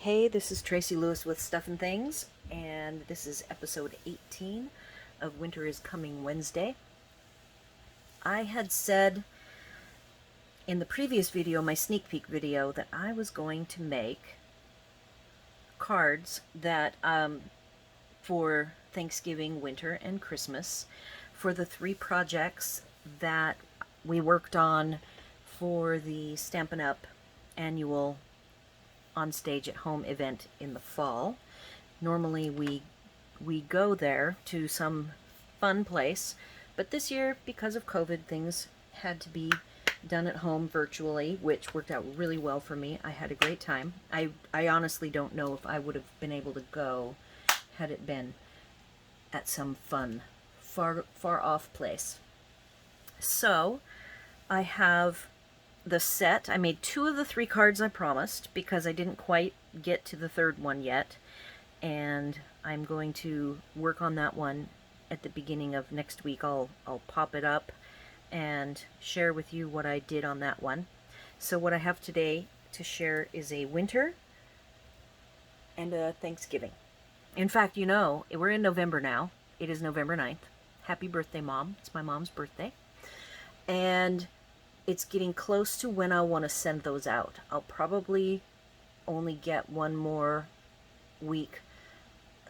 Hey, this is Tracy Lewis with Stuff and Things, and this is episode 18 of Winter is Coming Wednesday. I had said in the previous video, my sneak peek video, that I was going to make cards that for Thanksgiving, winter, and Christmas for the 3 projects that we worked on for the Stampin' Up! Annual on stage at home event in the fall. Normally we go there to some fun place, but this year, because of COVID, things had to be done at home virtually, which worked out really well for me. I had a great time. I honestly don't know if I would have been able to go had it been at some fun, far off place. So I have the set. I made 2 of the 3 cards I promised because I didn't quite get to the 3rd one yet, and I'm going to work on that one at the beginning of next week. I'll pop it up and share with you what I did on that one. So what I have today to share is a winter and a Thanksgiving. In fact, you know, we're in November now. It is November 9th. Happy birthday, Mom. It's my mom's birthday. And it's getting close to when I want to send those out. I'll probably only get one more week.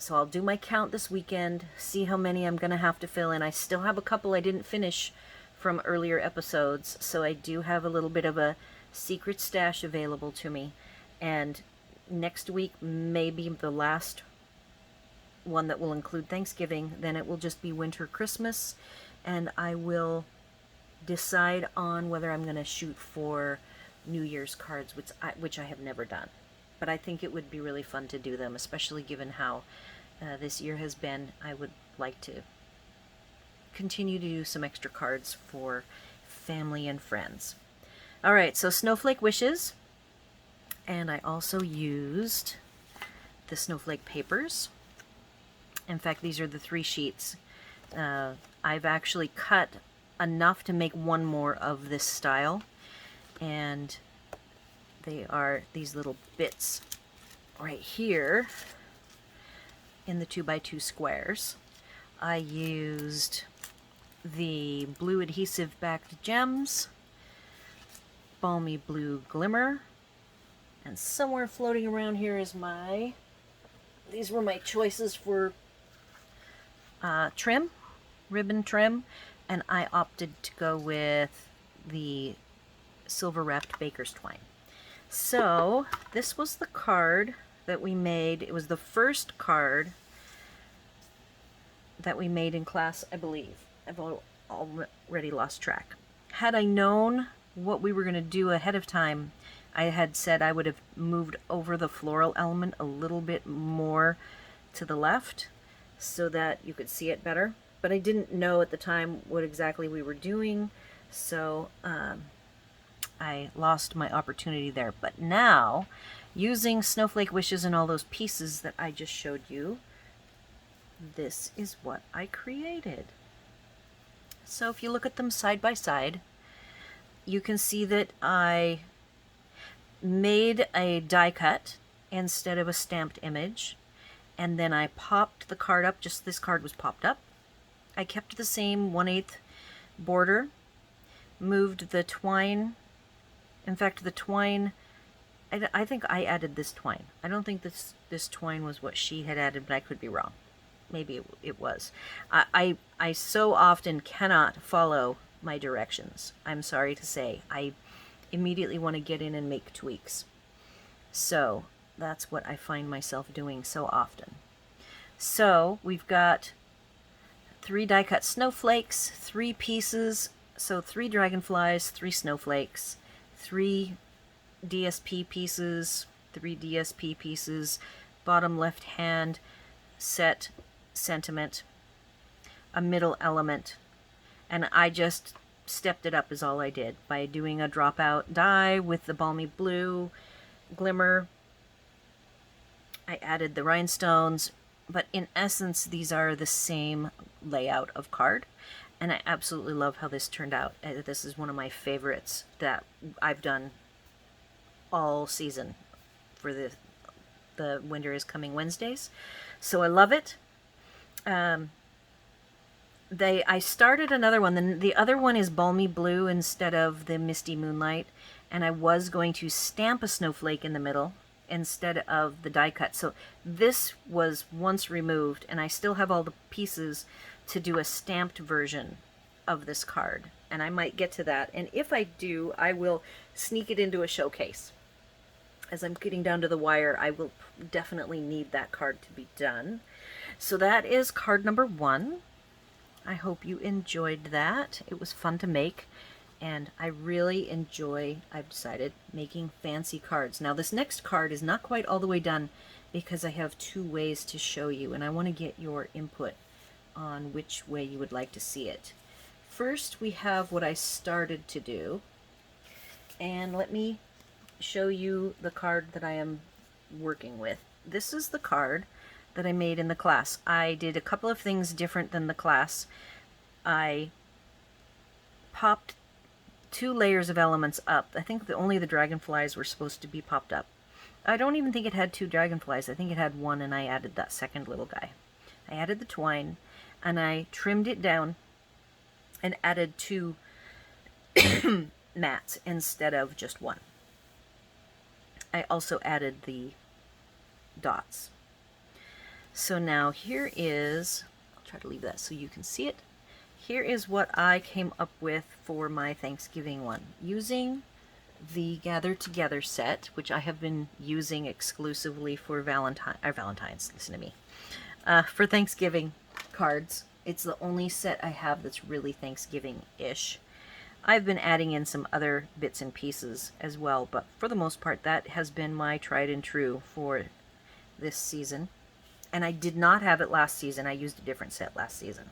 So I'll do my count this weekend, see how many I'm going to have to fill in. I still have a couple I didn't finish from earlier episodes, so I do have a little bit of a secret stash available to me. And next week may be the last one that will include Thanksgiving. Then it will just be winter, Christmas, and I will decide on whether I'm going to shoot for New Year's cards, which I have never done. But I think it would be really fun to do them, especially given how this year has been. I would like to continue to do some extra cards for family and friends. Alright, so Snowflake Wishes, and I also used the Snowflake papers. In fact, these are the 3 sheets. I've actually cut enough to make one more of this style, and they are these little bits right here in the 2x2 squares. I used the blue adhesive backed gems, balmy blue glimmer, and somewhere floating around here is these were my choices for trim, ribbon trim, and I opted to go with the silver wrapped baker's twine. So this was the card that we made. It was the first card that we made in class, I believe. I've already lost track. Had I known what we were going to do ahead of time, I had said I would have moved over the floral element a little bit more to the left so that you could see it better. But I didn't know at the time what exactly we were doing, so I lost my opportunity there. But now, using Snowflake Wishes and all those pieces that I just showed you, this is what I created. So if you look at them side by side, you can see that I made a die cut instead of a stamped image, and then I popped the card up. Just this card was popped up. I kept the same 1/8 border, moved the twine. In fact, the twine, I think I added this twine. I don't think this twine was what she had added, but I could be wrong. Maybe it was. I so often cannot follow my directions. I'm sorry to say. I immediately want to get in and make tweaks. So that's what I find myself doing so often. So we've got 3 die cut snowflakes, 3 pieces, so 3 dragonflies, 3 snowflakes, 3 DSP pieces, 3 DSP pieces, bottom left hand set sentiment, a middle element, and I just stepped it up is all I did by doing a dropout die with the balmy blue glimmer. I added the rhinestones, but in essence these are the same layout of card, and I absolutely love how this turned out. This is one of my favorites that I've done all season for the Winter is Coming Wednesdays. So I love it. I started another one. The other one is Balmy Blue instead of the Misty Moonlight, and I was going to stamp a snowflake in the middle instead of the die cut. So this was once removed, and I still have all the pieces to do a stamped version of this card, and I might get to that. And if I do, I will sneak it into a showcase. As I'm getting down to the wire, I will definitely need that card to be done. So that is card number 1. I hope you enjoyed that. It was fun to make, and I really enjoy, I've decided, making fancy cards. Now this next card is not quite all the way done because I have 2 ways to show you, and I want to get your input on which way you would like to see it. First, we have what I started to do, and let me show you the card that I am working with. This is the card that I made in the class. I did a couple of things different than the class. I popped 2 layers of elements up. I think only the dragonflies were supposed to be popped up. I don't even think it had 2 dragonflies. I think it had 1, and I added that second little guy. I added the twine, and I trimmed it down and added 2 mats instead of just 1. I also added the dots. So now here is, I'll try to leave that so you can see it. Here is what I came up with for my Thanksgiving one, using the Gather Together set, which I have been using exclusively for Valentine's, listen to me, for Thanksgiving cards. It's the only set I have that's really Thanksgiving-ish. I've been adding in some other bits and pieces as well, but for the most part, that has been my tried and true for this season. And I did not have it last season. I used a different set last season.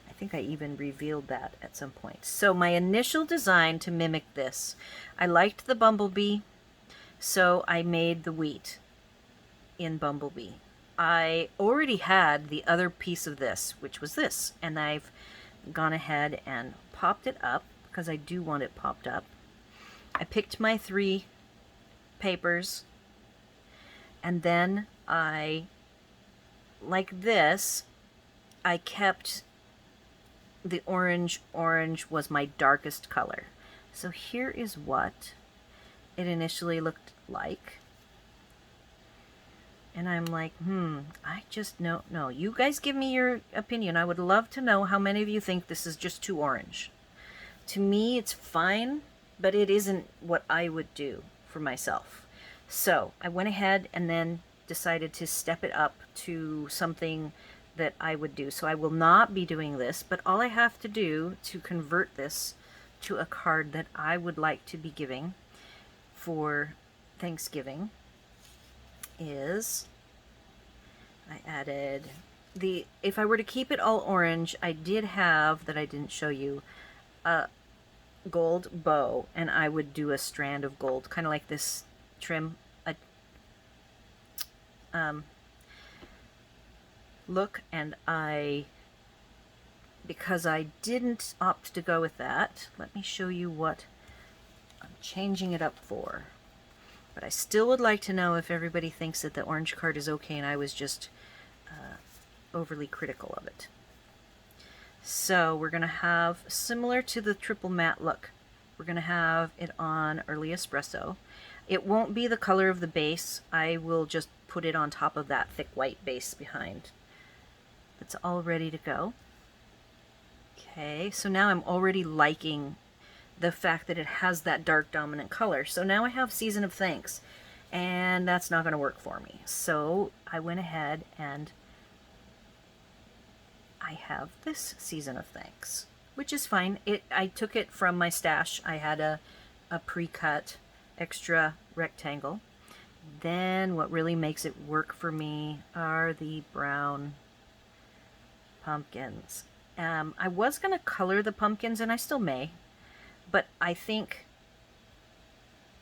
I think I even revealed that at some point. So my initial design to mimic this, I liked the bumblebee, so I made the wheat in bumblebee. I already had the other piece of this, which was this, and I've gone ahead and popped it up because I do want it popped up. I picked my 3 papers, and then like this, I kept the orange. Orange was my darkest color. So here is what it initially looked like. And I'm like, I just no. You guys give me your opinion. I would love to know how many of you think this is just too orange. To me, it's fine, but it isn't what I would do for myself. So I went ahead and then decided to step it up to something that I would do. So I will not be doing this, but all I have to do to convert this to a card that I would like to be giving for Thanksgiving is I added if I were to keep it all orange, I did have, that I didn't show you, a gold bow, and I would do a strand of gold, kind of like this trim look, and because I didn't opt to go with that, let me show you what I'm changing it up for. But I still would like to know if everybody thinks that the orange card is okay and I was just overly critical of it. So we're going to have, similar to the triple matte look, we're going to have it on Early Espresso. It won't be the color of the base. I will just put it on top of that thick white base behind. It's all ready to go. Okay, so now I'm already liking the fact that it has that dark dominant color. So now I have Season of Thanks, and that's not going to work for me. So I went ahead and I have this Season of Thanks, which is fine. I took it from my stash. I had a pre-cut extra rectangle. Then what really makes it work for me are the brown pumpkins. I was going to color the pumpkins, and I still may, but I think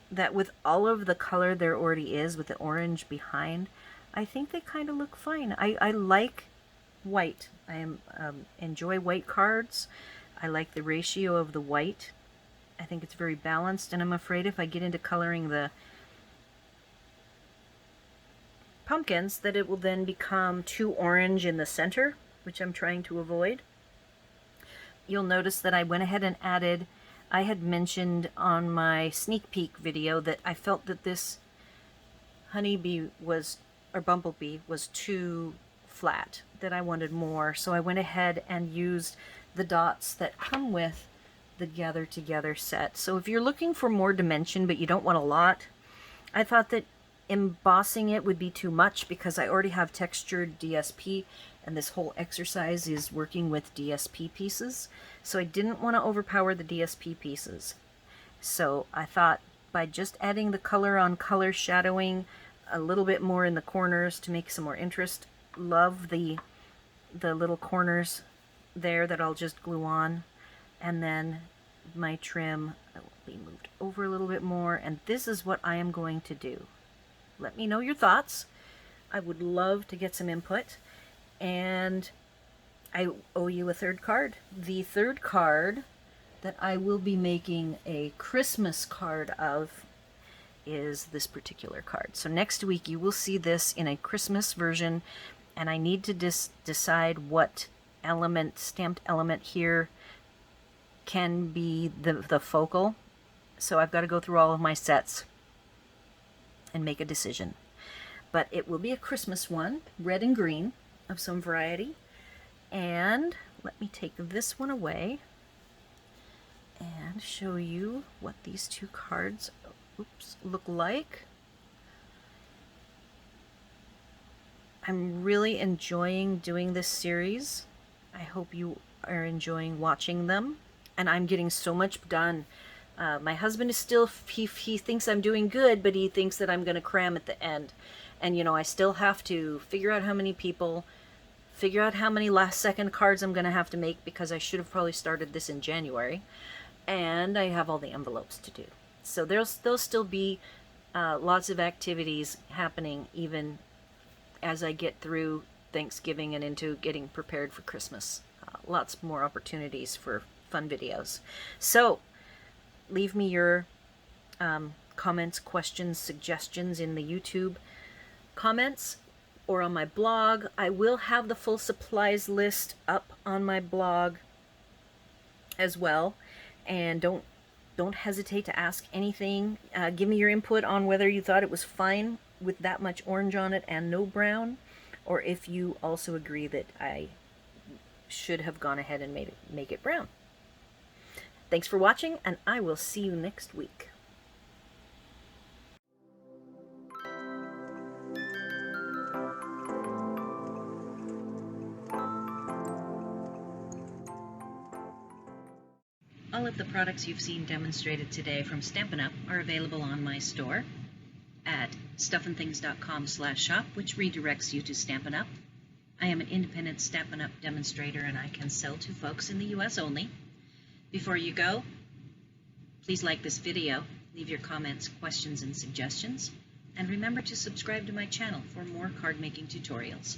that with all of the color there already is, with the orange behind, I think they kind of look fine. I like white. I enjoy white cards. I like the ratio of the white. I think it's very balanced, and I'm afraid if I get into coloring the pumpkins that it will then become too orange in the center, which I'm trying to avoid. You'll notice that I went ahead and added, I had mentioned on my sneak peek video that I felt that this honeybee was, or bumblebee, was too flat, that I wanted more. So I went ahead and used the dots that come with the Gather Together set. So if you're looking for more dimension but you don't want a lot, I thought that embossing it would be too much because I already have textured DSP, and this whole exercise is working with DSP pieces. So I didn't want to overpower the DSP pieces. So I thought by just adding the color on color shadowing a little bit more in the corners to make some more interest. Love the little corners there that I'll just glue on. And then my trim will be moved over a little bit more, and this is what I am going to do. Let me know your thoughts. I would love to get some input. And I owe you a third card. The third card that I will be making a Christmas card of is this particular card. So next week you will see this in a Christmas version, and I need to decide what element, stamped element here can be the focal. So I've got to go through all of my sets and make a decision. But it will be a Christmas one, red and green of some variety. And let me take this one away and show you what these two cards look like. I'm really enjoying doing this series. I hope you are enjoying watching them, and I'm getting so much done. My husband is still, he thinks I'm doing good, but he thinks that I'm going to cram at the end. And you know, I still have to figure out how many people, figure out how many last second cards I'm going to have to make, because I should have probably started this in January. And I have all the envelopes to do. So there'll still be lots of activities happening even as I get through Thanksgiving and into getting prepared for Christmas. Lots more opportunities for fun videos. So leave me your comments, questions, suggestions in the YouTube comments or on my blog. I will have the full supplies list up on my blog as well. And don't hesitate to ask anything. Give me your input on whether you thought it was fine with that much orange on it and no brown, or if you also agree that I should have gone ahead and make it brown. Thanks for watching, and I will see you next week. All of the products you've seen demonstrated today from Stampin' Up are available on my store at stuffandthings.com/shop, which redirects you to Stampin' Up. I am an independent Stampin' Up demonstrator, and I can sell to folks in the US only. Before you go, please like this video, leave your comments, questions, and suggestions, and remember to subscribe to my channel for more card making tutorials.